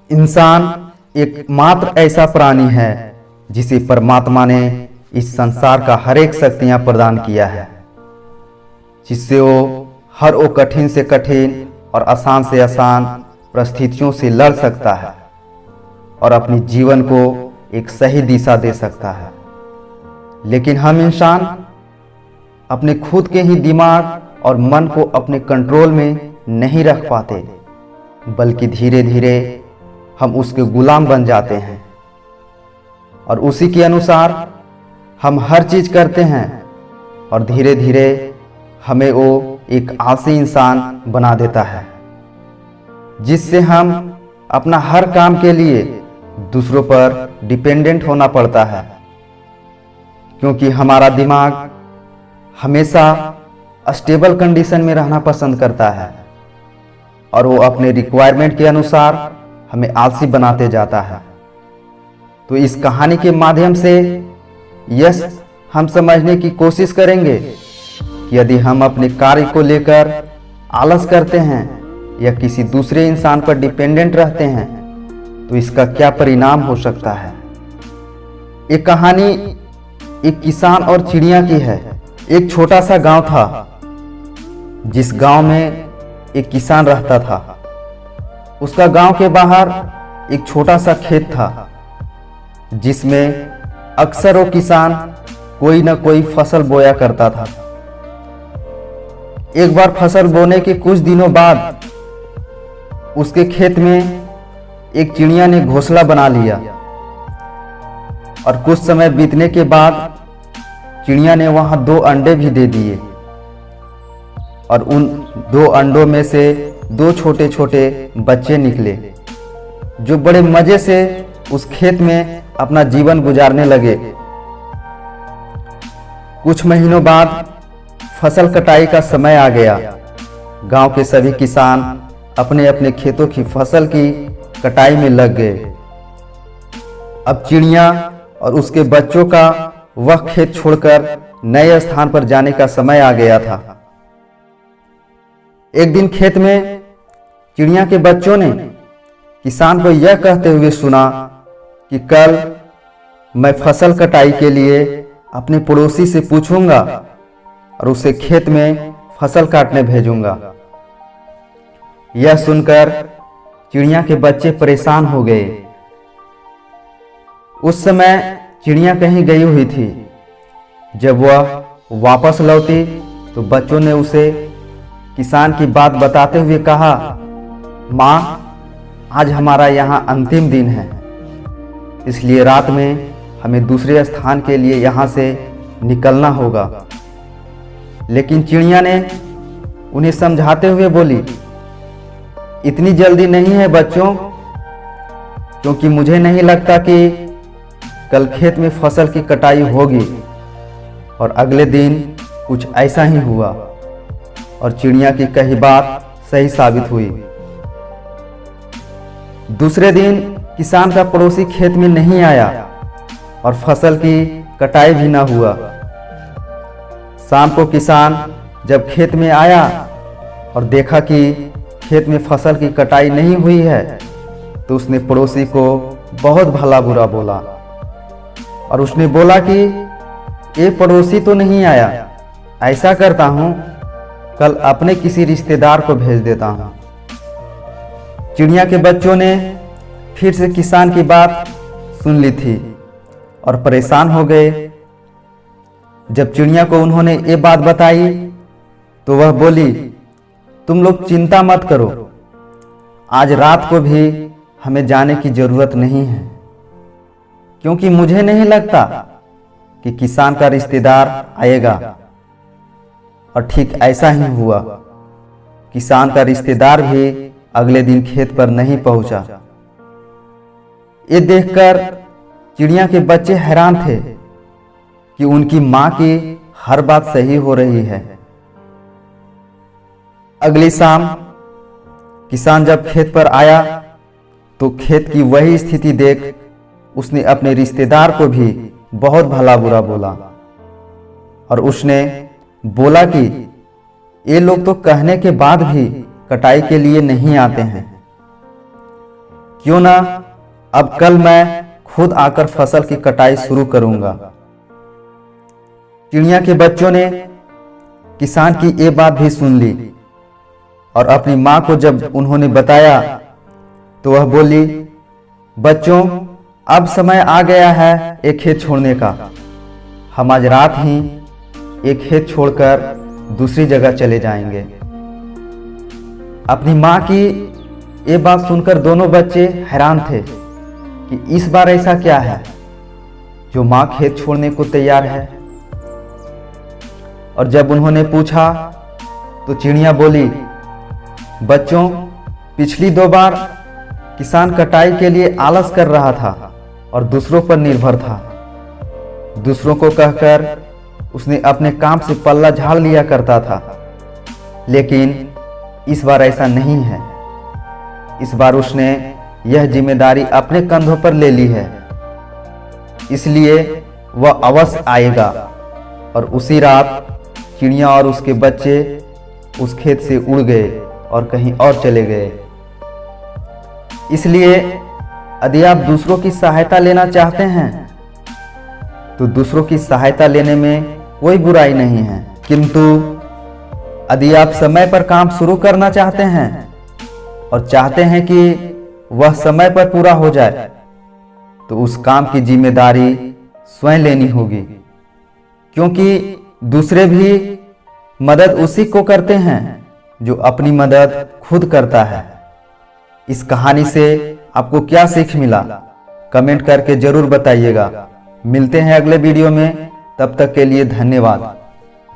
इंसान एकमात्र ऐसा प्राणी है जिसे परमात्मा ने इस संसार का हर एक शक्तियां प्रदान किया है, जिससे वो हर वो कठिन से कठिन और आसान से आसान परिस्थितियों से लड़ सकता है और अपने जीवन को एक सही दिशा दे सकता है। लेकिन हम इंसान अपने खुद के ही दिमाग और मन को अपने कंट्रोल में नहीं रख पाते, बल्कि धीरे धीरे हम उसके गुलाम बन जाते हैं और उसी के अनुसार हम हर चीज करते हैं और धीरे धीरे हमें वो एक आलसी इंसान बना देता है, जिससे हम अपना हर काम के लिए दूसरों पर डिपेंडेंट होना पड़ता है, क्योंकि हमारा दिमाग हमेशा स्टेबल कंडीशन में रहना पसंद करता है और वो अपने रिक्वायरमेंट के अनुसार हमें आलसी बनाते जाता है। तो इस कहानी के माध्यम से हम समझने की कोशिश करेंगे कि यदि हम अपने कार्य को लेकर आलस करते हैं या किसी दूसरे इंसान पर डिपेंडेंट रहते हैं तो इसका क्या परिणाम हो सकता है। एक कहानी एक किसान और चिड़िया की है। एक छोटा सा गांव था, जिस गांव में एक किसान रहता था। उसका गांव के बाहर एक छोटा सा खेत था, जिसमें अक्सर वो किसान कोई न कोई फसल बोया करता था। एक बार फसल बोने के कुछ दिनों बाद उसके खेत में एक चिड़िया ने घोंसला बना लिया और कुछ समय बीतने के बाद चिड़िया ने वहां 2 अंडे भी दे दिए और उन 2 अंडों में से 2 छोटे छोटे बच्चे निकले, जो बड़े मजे से उस खेत में अपना जीवन गुजारने लगे। कुछ महीनों बाद फसल कटाई का समय आ गया। गांव के सभी किसान अपने अपने खेतों की फसल की कटाई में लग गए। अब चिड़िया और उसके बच्चों का वह खेत छोड़कर नए स्थान पर जाने का समय आ गया था। एक दिन खेत में चिड़िया के बच्चों ने किसान को यह कहते हुए सुना कि कल मैं फसल कटाई के लिए अपने पड़ोसी से पूछूंगा और उसे खेत में फसल काटने भेजूंगा। यह सुनकर चिड़िया के बच्चे परेशान हो गए। उस समय चिड़िया कहीं गई हुई थी। जब वह वापस लौटी तो बच्चों ने उसे किसान की बात बताते हुए कहा, माँ, आज हमारा यहाँ अंतिम दिन है, इसलिए रात में हमें दूसरे स्थान के लिए यहाँ से निकलना होगा। लेकिन चिड़िया ने उन्हें समझाते हुए बोली, इतनी जल्दी नहीं है बच्चों, क्योंकि मुझे नहीं लगता कि कल खेत में फसल की कटाई होगी। और अगले दिन कुछ ऐसा ही हुआ और चिड़िया की कही बात सही साबित हुई। दूसरे दिन किसान का पड़ोसी खेत में नहीं आया और फसल की कटाई भी ना हुआ। शाम को किसान जब खेत में आया और देखा कि खेत में फसल की कटाई नहीं हुई है तो उसने पड़ोसी को बहुत भला बुरा बोला और उसने बोला कि ये पड़ोसी तो नहीं आया, ऐसा करता हूं कल अपने किसी रिश्तेदार को भेज देता हूं। चिड़िया के बच्चों ने फिर से किसान की बात सुन ली थी और परेशान हो गए। जब चिड़िया को उन्होंने ये बात बताई तो वह बोली, तुम लोग चिंता मत करो, आज रात को भी हमें जाने की जरूरत नहीं है, क्योंकि मुझे नहीं लगता कि किसान का रिश्तेदार आएगा। और ठीक ऐसा ही हुआ। किसान का रिश्तेदार भी अगले दिन खेत पर नहीं पहुंचा। ये देखकर चिड़िया के बच्चे हैरान थे कि उनकी मां की हर बात सही हो रही है। अगली शाम किसान जब खेत पर आया तो खेत की वही स्थिति देख उसने अपने रिश्तेदार को भी बहुत भला बुरा बोला और उसने बोला कि ये लोग तो कहने के बाद भी कटाई के लिए नहीं आते हैं। क्यों ना अब कल मैं खुद आकर फसल की कटाई शुरू करूंगा। चिड़िया के बच्चों ने किसान की ये बात भी सुन ली और अपनी माँ को जब उन्होंने बताया तो वह बोली, बच्चों अब समय आ गया है एक खेत छोड़ने का। हम आज रात ही एक खेत छोड़कर दूसरी जगह चले जाएंगे। अपनी माँ की ये बात सुनकर दोनों बच्चे हैरान थे कि इस बार ऐसा क्या है जो माँ खेत छोड़ने को तैयार है। और जब उन्होंने पूछा तो चिड़िया बोली, बच्चों पिछली 2 बार किसान कटाई के लिए आलस कर रहा था और दूसरों पर निर्भर था। दूसरों को कहकर उसने अपने काम से पल्ला झाड़ लिया करता था, लेकिन इस बार ऐसा नहीं है। इस बार उसने यह जिम्मेदारी अपने कंधों पर ले ली है, इसलिए वह अवश्य आएगा। और उसी रात चिड़िया और उसके बच्चे उस खेत से उड़ गए और कहीं और चले गए। इसलिए यदि आप दूसरों की सहायता लेना चाहते हैं तो दूसरों की सहायता लेने में कोई बुराई नहीं है, किंतु यदि आप समय पर काम शुरू करना चाहते हैं और चाहते हैं कि वह समय पर पूरा हो जाए तो उस काम की जिम्मेदारी स्वयं लेनी होगी, क्योंकि दूसरे भी मदद उसी को करते हैं जो अपनी मदद खुद करता है। इस कहानी से आपको क्या सीख मिला, कमेंट करके जरूर बताइएगा। मिलते हैं अगले वीडियो में, तब तक के लिए धन्यवाद।